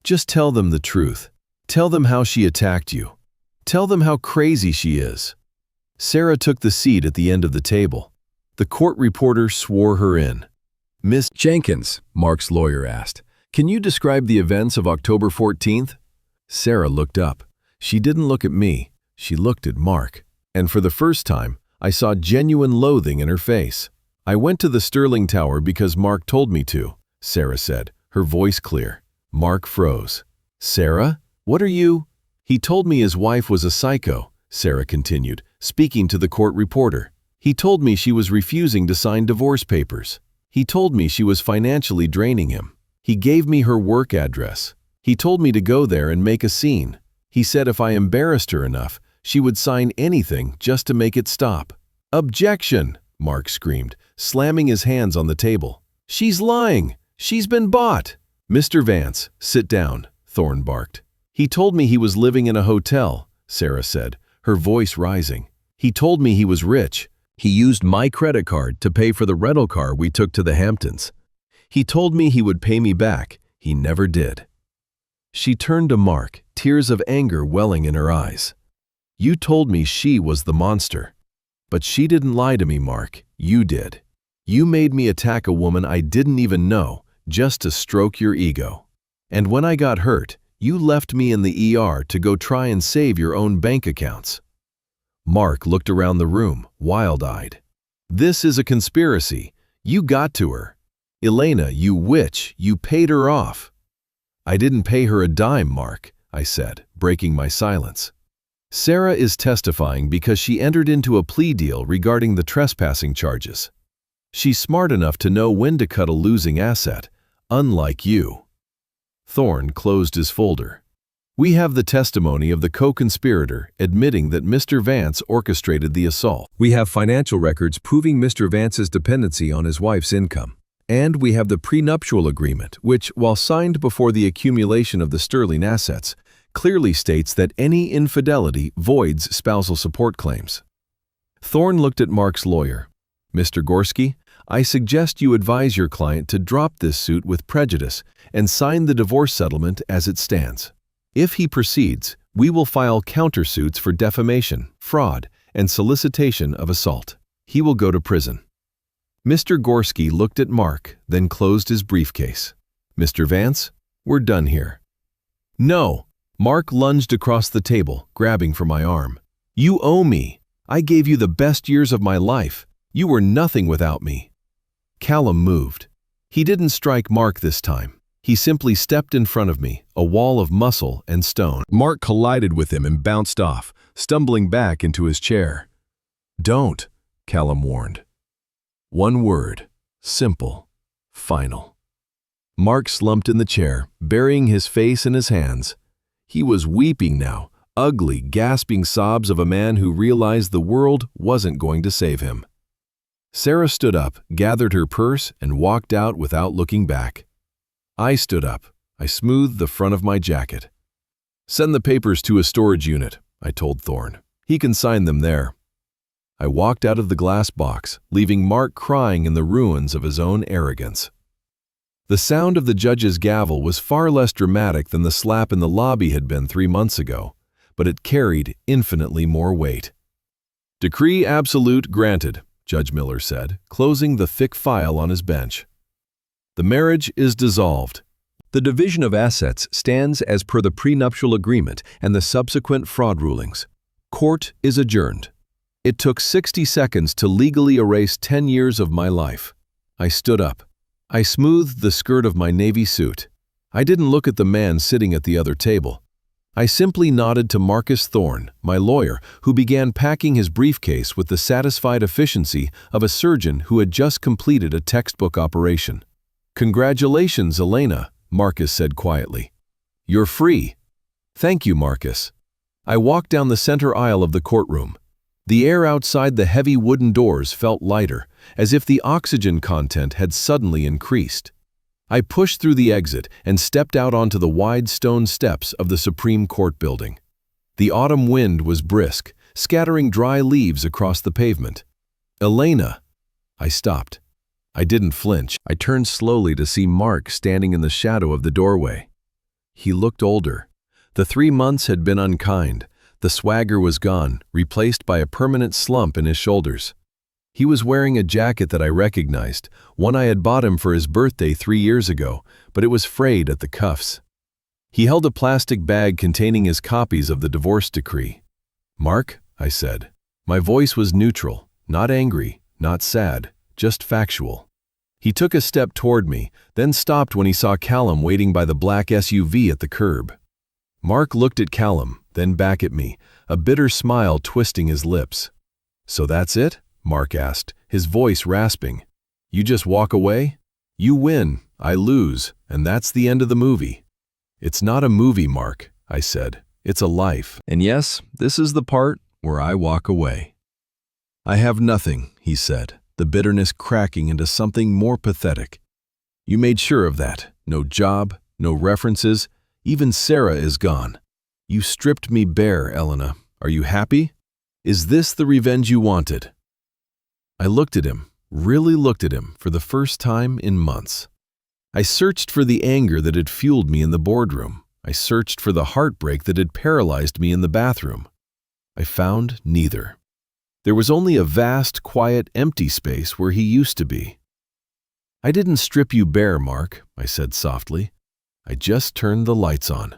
"Just tell them the truth. Tell them how she attacked you. Tell them how crazy she is." Sarah took the seat at the end of the table. The court reporter swore her in. "Miss Jenkins," Mark's lawyer asked, "can you describe the events of October 14th? Sarah looked up. She didn't look at me. She looked at Mark. And for the first time, I saw genuine loathing in her face. "I went to the Sterling Tower because Mark told me to," Sarah said, her voice clear. Mark froze. "Sarah? What are you?" "He told me his wife was a psycho," Sarah continued, speaking to the court reporter. "He told me she was refusing to sign divorce papers. He told me she was financially draining him. He gave me her work address. He told me to go there and make a scene. He said if I embarrassed her enough, she would sign anything just to make it stop." "Objection!" Mark screamed, slamming his hands on the table. "She's lying! She's been bought!" "Mr. Vance, sit down," Thorne barked. "He told me he was living in a hotel," Sarah said, her voice rising. "He told me he was rich. He used my credit card to pay for the rental car we took to the Hamptons. He told me he would pay me back. He never did." She turned to Mark, tears of anger welling in her eyes. "You told me she was the monster. But she didn't lie to me, Mark. You did. You made me attack a woman I didn't even know, just to stroke your ego. And when I got hurt, you left me in the ER to go try and save your own bank accounts." Mark looked around the room, wild-eyed. "This is a conspiracy. You got to her. Elena, you witch, you paid her off." "I didn't pay her a dime, Mark," I said, breaking my silence. "Sarah is testifying because she entered into a plea deal regarding the trespassing charges. She's smart enough to know when to cut a losing asset, unlike you." Thorne closed his folder. "We have the testimony of the co-conspirator admitting that Mr. Vance orchestrated the assault. We have financial records proving Mr. Vance's dependency on his wife's income. And we have the prenuptial agreement, which, while signed before the accumulation of the Sterling assets, clearly states that any infidelity voids spousal support claims." Thorne looked at Mark's lawyer. "Mr. Gorski, I suggest you advise your client to drop this suit with prejudice and sign the divorce settlement as it stands. If he proceeds, we will file countersuits for defamation, fraud, and solicitation of assault. He will go to prison." Mr. Gorski looked at Mark, then closed his briefcase. "Mr. Vance, we're done here." "No!" Mark lunged across the table, grabbing for my arm. "You owe me. I gave you the best years of my life. You were nothing without me." Callum moved. He didn't strike Mark this time. He simply stepped in front of me, a wall of muscle and stone. Mark collided with him and bounced off, stumbling back into his chair. "Don't," Callum warned. One word, simple, final. Mark slumped in the chair, burying his face in his hands. He was weeping now, ugly, gasping sobs of a man who realized the world wasn't going to save him. Sarah stood up, gathered her purse, and walked out without looking back. I stood up. I smoothed the front of my jacket. "Send the papers to a storage unit," I told Thorne. "He can sign them there." I walked out of the glass box, leaving Mark crying in the ruins of his own arrogance. The sound of the judge's gavel was far less dramatic than the slap in the lobby had been 3 months ago, but it carried infinitely more weight. "Decree absolute granted," Judge Miller said, closing the thick file on his bench. "The marriage is dissolved. The division of assets stands as per the prenuptial agreement and the subsequent fraud rulings. Court is adjourned." It took 60 seconds to legally erase 10 years of my life. I stood up. I smoothed the skirt of my navy suit. I didn't look at the man sitting at the other table. I simply nodded to Marcus Thorne, my lawyer, who began packing his briefcase with the satisfied efficiency of a surgeon who had just completed a textbook operation. "Congratulations, Elena," Marcus said quietly. "You're free." "Thank you, Marcus." I walked down the center aisle of the courtroom. The air outside the heavy wooden doors felt lighter, as if the oxygen content had suddenly increased. I pushed through the exit and stepped out onto the wide stone steps of the Supreme Court building. The autumn wind was brisk, scattering dry leaves across the pavement. "Elena!" I stopped. I didn't flinch. I turned slowly to see Mark standing in the shadow of the doorway. He looked older. The 3 months had been unkind. The swagger was gone, replaced by a permanent slump in his shoulders. He was wearing a jacket that I recognized, one I had bought him for his birthday 3 years ago, but it was frayed at the cuffs. He held a plastic bag containing his copies of the divorce decree. "Mark," I said. My voice was neutral, not angry, not sad, just factual. He took a step toward me, then stopped when he saw Callum waiting by the black SUV at the curb. Mark looked at Callum, then back at me, a bitter smile twisting his lips. "So that's it?" Mark asked, his voice rasping. "You just walk away? You win, I lose, and that's the end of the movie." "It's not a movie, Mark," I said. "It's a life. And yes, this is the part where I walk away." "I have nothing," he said, the bitterness cracking into something more pathetic. "You made sure of that. No job, no references. Even Sarah is gone. You stripped me bare, Elena. Are you happy? Is this the revenge you wanted?" I looked at him, really looked at him, for the first time in months. I searched for the anger that had fueled me in the boardroom. I searched for the heartbreak that had paralyzed me in the bathroom. I found neither. There was only a vast, quiet, empty space where he used to be. "I didn't strip you bare, Mark," I said softly. "I just turned the lights on.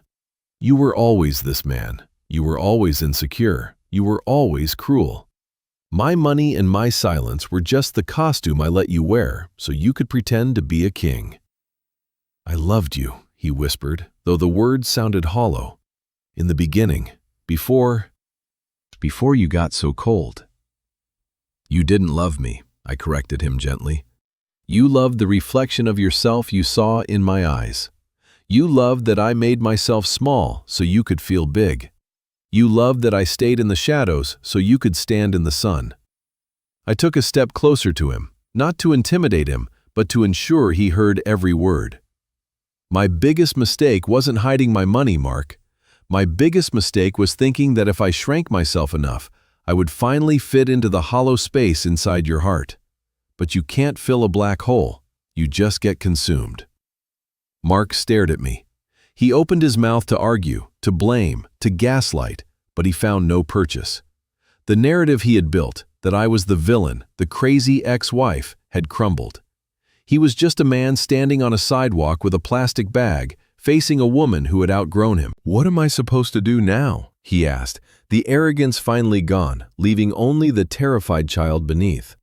You were always this man. You were always insecure. You were always cruel. My money and my silence were just the costume I let you wear so you could pretend to be a king." "I loved you," he whispered, though the words sounded hollow. "In the beginning, before you got so cold." "You didn't love me," I corrected him gently. "You loved the reflection of yourself you saw in my eyes. You loved that I made myself small so you could feel big. You loved that I stayed in the shadows so you could stand in the sun." I took a step closer to him, not to intimidate him, but to ensure he heard every word. "My biggest mistake wasn't hiding my money, Mark. My biggest mistake was thinking that if I shrank myself enough, I would finally fit into the hollow space inside your heart. But you can't fill a black hole. You just get consumed." Mark stared at me. He opened his mouth to argue, to blame, to gaslight, but he found no purchase. The narrative he had built, that I was the villain, the crazy ex-wife, had crumbled. He was just a man standing on a sidewalk with a plastic bag, facing a woman who had outgrown him. "What am I supposed to do now?" he asked, the arrogance finally gone, leaving only the terrified child beneath.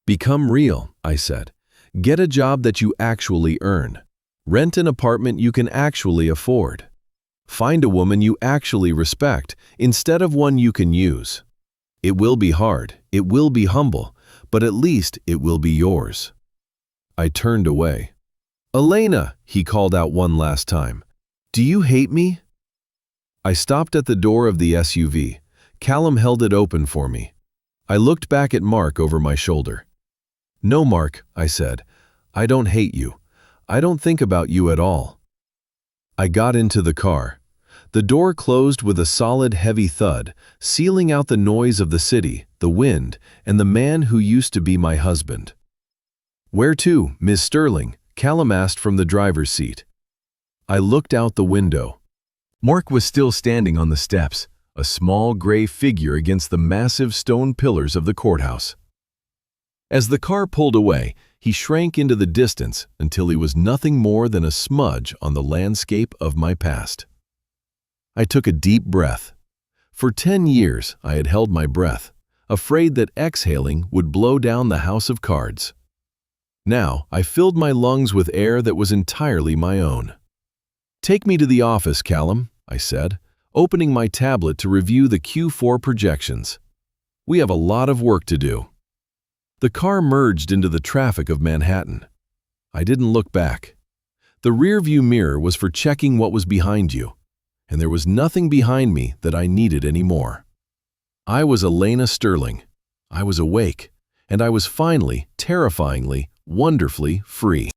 "Become real," I said. "Get a job that you actually earn. Rent an apartment you can actually afford. Find a woman you actually respect, instead of one you can use. It will be hard, it will be humble, but at least it will be yours." I turned away. "Elena," he called out one last time. "Do you hate me?" I stopped at the door of the SUV. Callum held it open for me. I looked back at Mark over my shoulder. "No, Mark," I said. "I don't hate you. I don't think about you at all." I got into the car. The door closed with a solid, heavy thud, sealing out the noise of the city, the wind, and the man who used to be my husband. "Where to, Miss Sterling?" Callum asked from the driver's seat. I looked out the window. Mark was still standing on the steps, a small gray figure against the massive stone pillars of the courthouse. As the car pulled away, he shrank into the distance until he was nothing more than a smudge on the landscape of my past. I took a deep breath. For 10 years, I had held my breath, afraid that exhaling would blow down the house of cards. Now, I filled my lungs with air that was entirely my own. "Take me to the office, Callum," I said, opening my tablet to review the Q4 projections. "We have a lot of work to do." The car merged into the traffic of Manhattan. I didn't look back. The rearview mirror was for checking what was behind you, and there was nothing behind me that I needed anymore. I was Elena Sterling. I was awake, and I was finally, terrifyingly, wonderfully free.